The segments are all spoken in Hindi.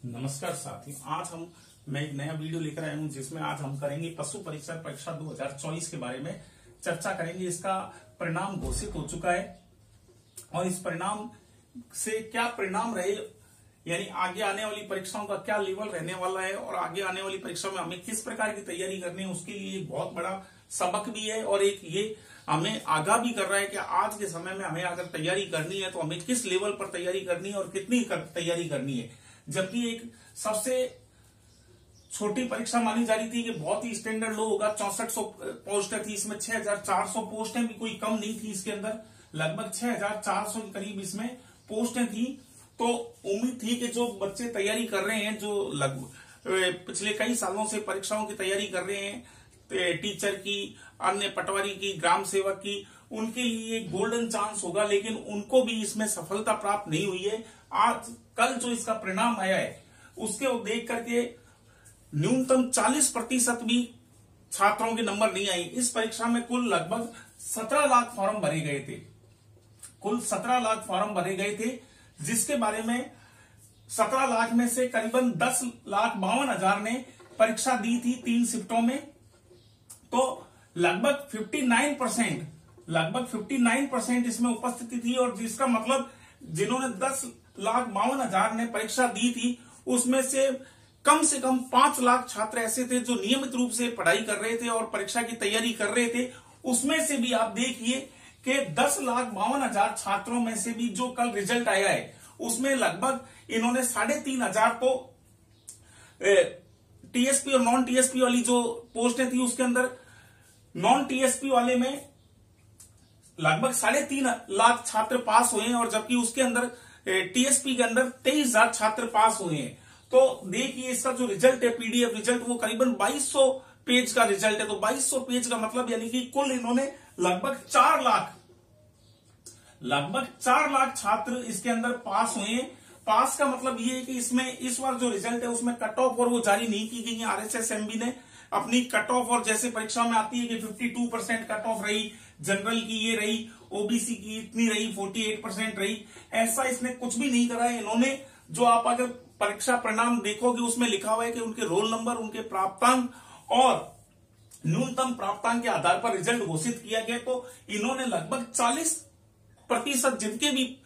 नमस्कार साथियों, मैं एक नया वीडियो लेकर आया हूं जिसमें आज हम करेंगे पशु परीक्षा परीक्षा 2024 के बारे में चर्चा करेंगे। इसका परिणाम घोषित हो चुका है और इस परिणाम से क्या परिणाम रहे, यानी आगे आने वाली परीक्षाओं का क्या लेवल रहने वाला है और आगे आने वाली परीक्षा में हमें किस प्रकार की तैयारी करनी है, उसके लिए एक बहुत बड़ा सबक भी है और एक ये हमें आगाह भी कर रहा है कि आज के समय में हमें अगर तैयारी करनी है तो हमें किस लेवल पर तैयारी करनी है और कितनी तैयारी करनी है। जबकि एक सबसे छोटी परीक्षा मानी जा रही थी कि बहुत ही स्टैंडर्ड लो होगा, 6400 पोस्ट थी, इसमें 6400 पोस्टें भी कोई कम नहीं थी। इसके अंदर लगभग 6400 के करीब इसमें पोस्टें थी। तो उम्मीद थी कि जो बच्चे तैयारी कर रहे हैं, जो लगभग पिछले कई सालों से परीक्षाओं की तैयारी कर रहे हैं, टीचर की, अन्य पटवारी की, ग्राम सेवक की, उनके लिए एक गोल्डन चांस होगा, लेकिन उनको भी इसमें सफलता प्राप्त नहीं हुई है। आज कल जो इसका परिणाम आया है उसके देख करके न्यूनतम 40% भी छात्रों के नंबर नहीं आए। इस परीक्षा में कुल लगभग 17 लाख फॉर्म भरे गए थे, कुल 17 लाख फॉर्म भरे गए थे, जिसके बारे में 17 लाख में से करीबन 10,52,000 ने परीक्षा दी थी 3 शिफ्टों में। तो लगभग 59% इसमें उपस्थिति थी और जिसका मतलब जिन्होंने 10,52,000 ने परीक्षा दी थी उसमें से कम 5 लाख छात्र ऐसे थे जो नियमित रूप से पढ़ाई कर रहे थे और परीक्षा की तैयारी कर रहे थे। उसमें से भी आप देखिए कि 10,52,000 छात्रों में से भी जो कल रिजल्ट आया है उसमें लगभग इन्होंने 3,500 तो टीएसपी और नॉन टीएसपी वाली जो पोस्टें थी उसके अंदर नॉन टीएसपी वाले में लगभग 3.5 लाख छात्र पास हुए हैं और जबकि उसके अंदर टीएसपी के अंदर 23,000 छात्र पास हुए हैं। तो देखिए इसका जो रिजल्ट है, पीडीएफ रिजल्ट, वो करीबन 2200 पेज का रिजल्ट है। तो 2200 पेज का मतलब यानी कि कुल इन्होंने लगभग 4 लाख छात्र इसके अंदर पास हुए हैं। पास का मतलब ये है कि इसमें इस बार जो रिजल्ट है उसमें कट ऑफ और वो जारी नहीं की गई है। आरएसएसएमबी ने अपनी कट ऑफ, और जैसे परीक्षा में आती है कि 52% कट ऑफ रही, जनरल की ये रही, ओबीसी की इतनी रही, 48% रही, ऐसा इसने कुछ भी नहीं करा है। इन्होंने जो आप अगर परीक्षा परिणाम देखोगे उसमें लिखा हुआ है कि उनके रोल नंबर, उनके प्राप्तांक और न्यूनतम प्राप्तांक के आधार पर रिजल्ट घोषित किया गया। तो इन्होंने लगभग 40% जिनके भी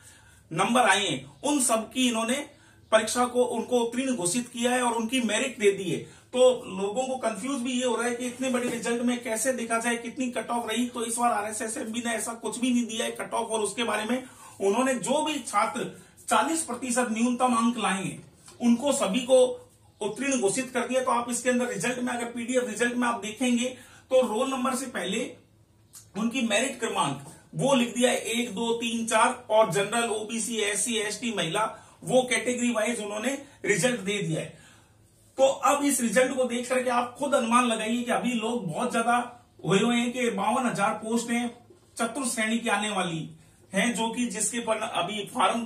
नंबर आए हैं उन सबकी इन्होंने परीक्षा को उनको उत्तीर्ण घोषित किया है और उनकी मेरिट दे दी है। तो लोगों को कंफ्यूज भी ये हो रहा है कि इतने बड़े रिजल्ट में कैसे देखा जाए कितनी कट ऑफ रही। तो इस बार आरएसएसएमबी ने ऐसा कुछ भी नहीं दिया है कट ऑफ, और उसके बारे में उन्होंने जो भी छात्र 40% न्यूनतम अंक लाए हैं उनको सभी को उत्तीर्ण घोषित कर दिया। तो आप इसके अंदर रिजल्ट में, अगर पीडीएफ रिजल्ट में आप देखेंगे तो रोल नंबर से पहले उनकी मेरिट क्रमांक वो लिख दिया है 1, 2, 3, 4, और जनरल, ओबीसी, एससी, एसटी, महिला, वो कैटेगरी वाइज उन्होंने रिजल्ट दे दिया है। तो अब इस रिजल्ट को देख करके आप खुद अनुमान लगाइए कि अभी लोग बहुत ज्यादा हुए हैं कि 52,000 पोस्टें चतुर्थ श्रेणी की आने वाली हैं, जो कि जिसके पर अभी फॉर्म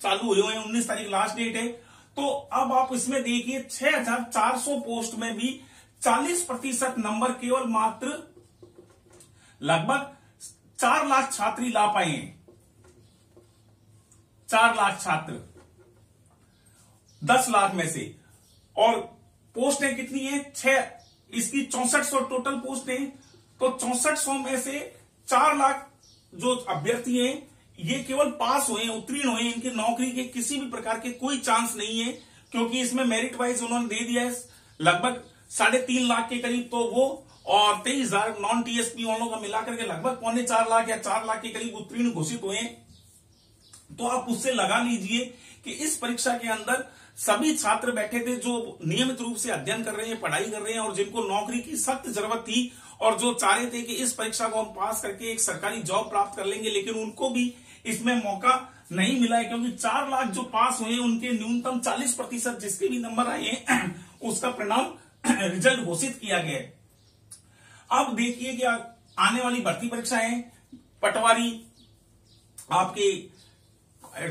चालू हुए हैं, 19 तारीख लास्ट डेट है। तो अब आप इसमें देखिए 6,400 पोस्ट में भी 40% नंबर केवल मात्र लगभग 4 लाख छात्र ही ला पाए हैं। 4 लाख छात्र 10 लाख में से, और पोस्टें कितनी है? 6, इसकी 6400 टोटल पोस्टें। तो 6400 में से 4 लाख जो अभ्यर्थी हैं ये केवल पास हुए हैं, उत्तीर्ण हुए हैं, इनकी नौकरी के किसी भी प्रकार के कोई चांस नहीं है, क्योंकि इसमें मेरिट वाइज उन्होंने दे दिया है लगभग 3.5 लाख के करीब, तो वो और 23,000 नॉन टीएसपी वालों का मिलाकर के लगभग 4.25 लाख या 4 लाख के करीब उत्तीर्ण घोषित हुए हैं। तो आप उससे लगा लीजिए कि इस परीक्षा के अंदर सभी छात्र बैठे थे जो नियमित रूप से अध्ययन कर रहे हैं, पढ़ाई कर रहे हैं और जिनको नौकरी की सख्त जरूरत थी और जो चाह रहे थे कि इस परीक्षा को हम पास करके एक सरकारी जॉब प्राप्त कर लेंगे, लेकिन उनको भी इसमें मौका नहीं मिला है, क्योंकि 4 लाख जो पास हुए उनके न्यूनतम 40% जिसके भी नंबर आए हैं उसका परिणाम रिजल्ट घोषित किया गया है। अब देखिए कि आने वाली भर्ती परीक्षाएं, पटवारी, आपके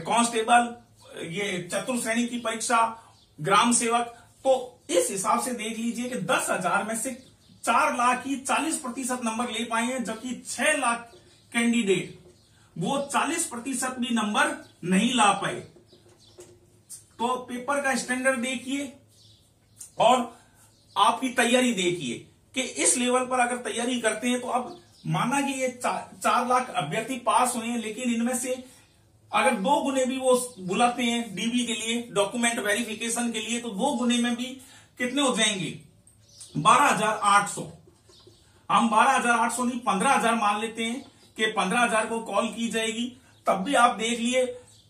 कांस्टेबल, ये चतुर्थ श्रेणी की परीक्षा, ग्राम सेवक, तो इस हिसाब से देख लीजिए कि 10,000 में से 4 लाख ही 40% नंबर ले पाए हैं, जबकि 6 लाख कैंडिडेट वो 40% भी नंबर नहीं ला पाए। तो पेपर का स्टैंडर्ड देखिए और आपकी तैयारी देखिए कि इस लेवल पर अगर तैयारी करते हैं तो अब माना कि ये 4 लाख अभ्यर्थी पास हुए हैं, लेकिन इनमें से अगर 2 गुने भी वो बुलाते हैं डीबी के लिए, डॉक्यूमेंट वेरिफिकेशन के लिए, तो 2 गुने में भी कितने हो जाएंगे? 12,800। हम 12,800 नहीं 15,000 मान लेते हैं कि 15,000 को कॉल की जाएगी। तब भी आप देख लिए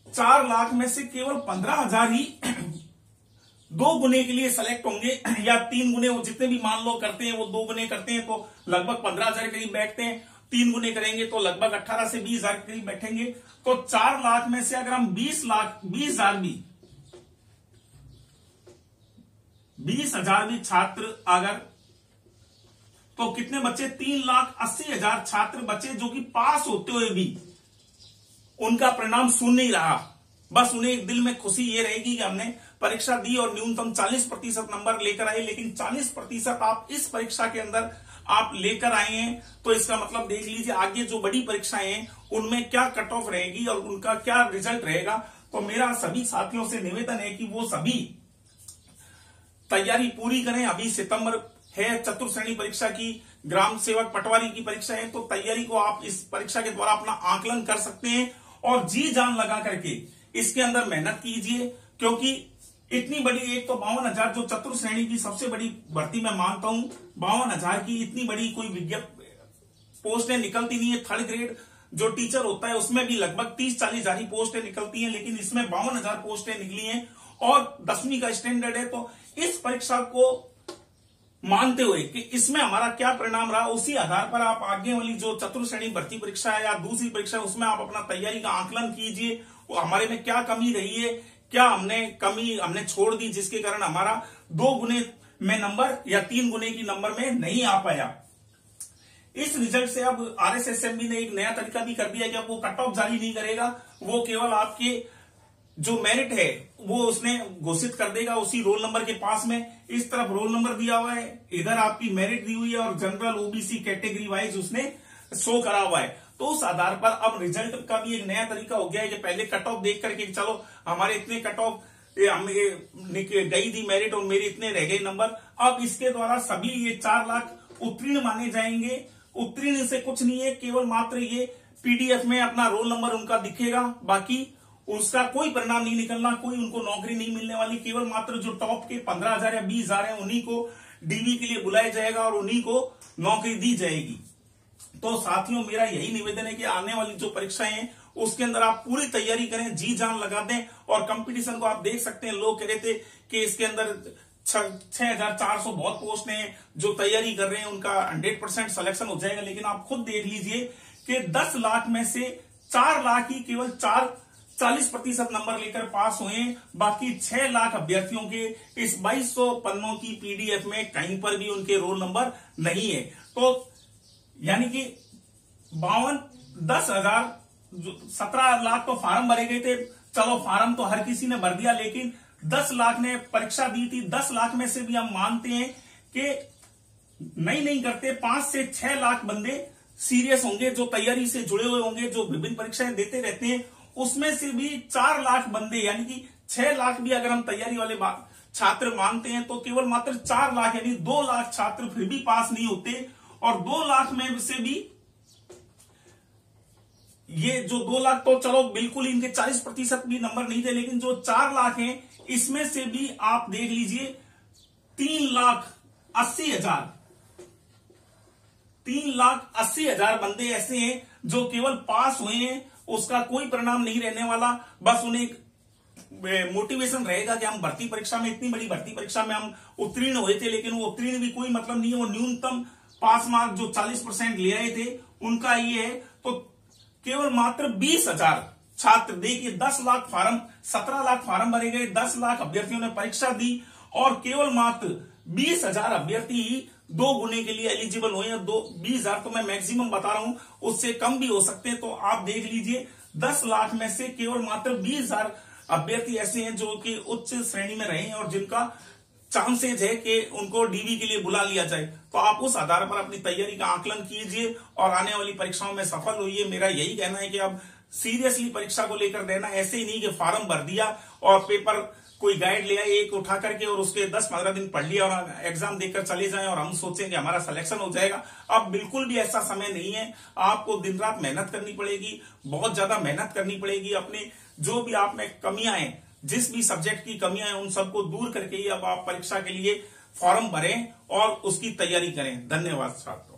4 लाख में से केवल 15,000 ही 2 गुने के लिए सेलेक्ट होंगे, या 3 गुने, वो जितने भी मान लो करते हैं वो 2 गुने करते हैं तो लगभग 15,000 के करीब बैठते हैं। 3 गुने करेंगे तो लगभग 18 से 20,000 के करीब बैठेंगे। तो 4 लाख में से अगर हम 20,000 भी छात्र अगर, तो कितने बच्चे? 3,80,000 छात्र बचे जो कि पास होते हुए भी उनका परिणाम शून्य ही रहा। बस उन्हें एक दिल में खुशी ये रहेगी कि हमने परीक्षा दी और न्यूनतम 40% नंबर लेकर आए, लेकिन 40% आप इस परीक्षा के अंदर आप लेकर आए हैं, तो इसका मतलब देख लीजिए आगे जो बड़ी परीक्षाएं हैं उनमें क्या कट ऑफ रहेगी और उनका क्या रिजल्ट रहेगा। तो मेरा सभी साथियों से निवेदन है कि वो सभी तैयारी पूरी करें। अभी सितंबर है, चतुर्थ श्रेणी परीक्षा की, ग्राम सेवक पटवारी की परीक्षा है, तो तैयारी को आप इस परीक्षा के द्वारा अपना आकलन कर सकते हैं और जी जान लगा करके इसके अंदर मेहनत कीजिए, क्योंकि इतनी बड़ी, एक तो 52,000 जो चतुर्थ श्रेणी की सबसे बड़ी भर्ती मैं मानता हूं, 52,000 की इतनी बड़ी कोई विज्ञप्ति पोस्टें निकलती नहीं है। थर्ड ग्रेड जो टीचर होता है उसमें भी लगभग 30-40 हजार पोस्टें निकलती हैं, लेकिन इसमें 52,000 पोस्टें निकली हैं और 10वीं का स्टैंडर्ड है। तो इस परीक्षा को मानते हुए कि इसमें हमारा क्या परिणाम रहा, उसी आधार पर आप आगे वाली जो चतुर्थ श्रेणी भर्ती परीक्षा है या दूसरी परीक्षा है उसमें आप अपना तैयारी का आकलन कीजिए। हमारे में क्या कमी रही है, क्या हमने छोड़ दी जिसके कारण हमारा 2 गुने में नंबर या 3 गुने की नंबर में नहीं आ पाया। इस रिजल्ट से अब RSSMB ने एक नया तरीका भी कर दिया कि अब वो कट ऑफ जारी नहीं करेगा, वो केवल आपके जो मेरिट है वो उसने घोषित कर देगा उसी रोल नंबर के पास में। इस तरफ रोल नंबर दिया हुआ है, इधर आपकी मेरिट दी हुई है और जनरल OBC कैटेगरी वाइज उसने शो करा हुआ है। तो उस आधार पर अब रिजल्ट का भी एक नया तरीका हो गया है कि पहले कट ऑफ देख करके चलो हमारे इतने कट ऑफ गई थी मेरिट और मेरे इतने रह गए नंबर। अब इसके द्वारा सभी ये 4 लाख उत्तीर्ण माने जाएंगे। उत्तीर्ण से कुछ नहीं है, केवल मात्र ये PDF में अपना रोल नंबर उनका दिखेगा, बाकी उसका कोई परिणाम नहीं निकलना, कोई उनको नौकरी नहीं मिलने वाली। केवल मात्र जो टॉप के 15,000 या 20,000 है उन्हीं को DV के लिए बुलाया जाएगा और उन्हीं को नौकरी दी जाएगी। तो साथियों मेरा यही निवेदन है कि आने वाली जो परीक्षाएं हैं उसके अंदर आप पूरी तैयारी करें, जी जान लगा दें। और कंपटीशन को आप देख सकते हैं, लोग कह रहे थे कि इसके अंदर 6,400 बहुत पोस्ट हैं, जो तैयारी कर रहे हैं उनका 100% सिलेक्शन हो जाएगा, लेकिन आप खुद देख लीजिए कि 10 लाख में से 4 लाख ही केवल 40% नंबर लेकर पास हुए। बाकी 6 लाख अभ्यर्थियों के इस 2200 पन्नों की PDF में कहीं पर भी उनके रोल नंबर नहीं है। तो यानी कि 17 लाख तो फार्म भरे गए थे, चलो फार्म तो हर किसी ने भर दिया, लेकिन 10 लाख ने परीक्षा दी थी। 10 लाख में से भी हम मानते हैं कि नहीं करते 5 से 6 लाख बंदे सीरियस होंगे, जो तैयारी से जुड़े हुए होंगे, जो विभिन्न परीक्षाएं देते रहते हैं। उसमें से भी 4 लाख बंदे, यानी कि 6 लाख भी अगर हम तैयारी वाले छात्र मानते हैं तो केवल मात्र 4 लाख यानी 2 लाख छात्र फिर भी पास नहीं होते। और 2 लाख में से भी ये जो 2 लाख तो चलो बिल्कुल इनके 40% भी नंबर नहीं थे, लेकिन जो 4 लाख हैं इसमें से भी आप देख लीजिए 3,80,000 बंदे ऐसे हैं जो केवल पास हुए हैं, उसका कोई परिणाम नहीं रहने वाला। बस उन्हें एक मोटिवेशन रहेगा कि हम भर्ती परीक्षा में, इतनी बड़ी भर्ती परीक्षा में हम उत्तीर्ण हुए थे, लेकिन वो उत्तीर्ण भी कोई मतलब नहीं है। वो न्यूनतम पास मार्क जो 40% ले रहे थे उनका ये है। तो केवल मात्र 20,000 छात्र, देखिए 10 लाख फार्म, 17 लाख फार्म भरे गए, 10 लाख अभ्यर्थियों ने परीक्षा दी और केवल मात्र 20,000 अभ्यर्थी ही 2 गुने के लिए एलिजिबल हुए। 20,000 तो मैं मैक्सिमम बता रहा हूं, उससे कम भी हो सकते हैं। तो आप देख लीजिए 10 लाख में से केवल मात्र 20,000 अभ्यर्थी ऐसे हैं जो कि उच्च श्रेणी में रहे हैं और जिनका चांसेज है कि उनको DV के लिए बुला लिया जाए। तो आप उस आधार पर अपनी तैयारी का आकलन कीजिए और आने वाली परीक्षाओं में सफल होइए। मेरा यही कहना है कि अब सीरियसली परीक्षा को लेकर देना, ऐसे ही नहीं कि फार्म भर दिया और पेपर कोई गाइड ले आए एक उठा करके और उसके 10-15 दिन पढ़ लिया और एग्जाम देकर चले जाएं और हम सोचें कि हमारा सिलेक्शन हो जाएगा। अब बिल्कुल भी ऐसा समय नहीं है। आपको दिन रात मेहनत करनी पड़ेगी, बहुत ज्यादा मेहनत करनी पड़ेगी। अपनी जो भी आप में कमियां हैं, जिस भी सब्जेक्ट की कमियां हैं, उन सबको दूर करके ही अब आप परीक्षा के लिए फॉर्म भरें और उसकी तैयारी करें। धन्यवाद साहब।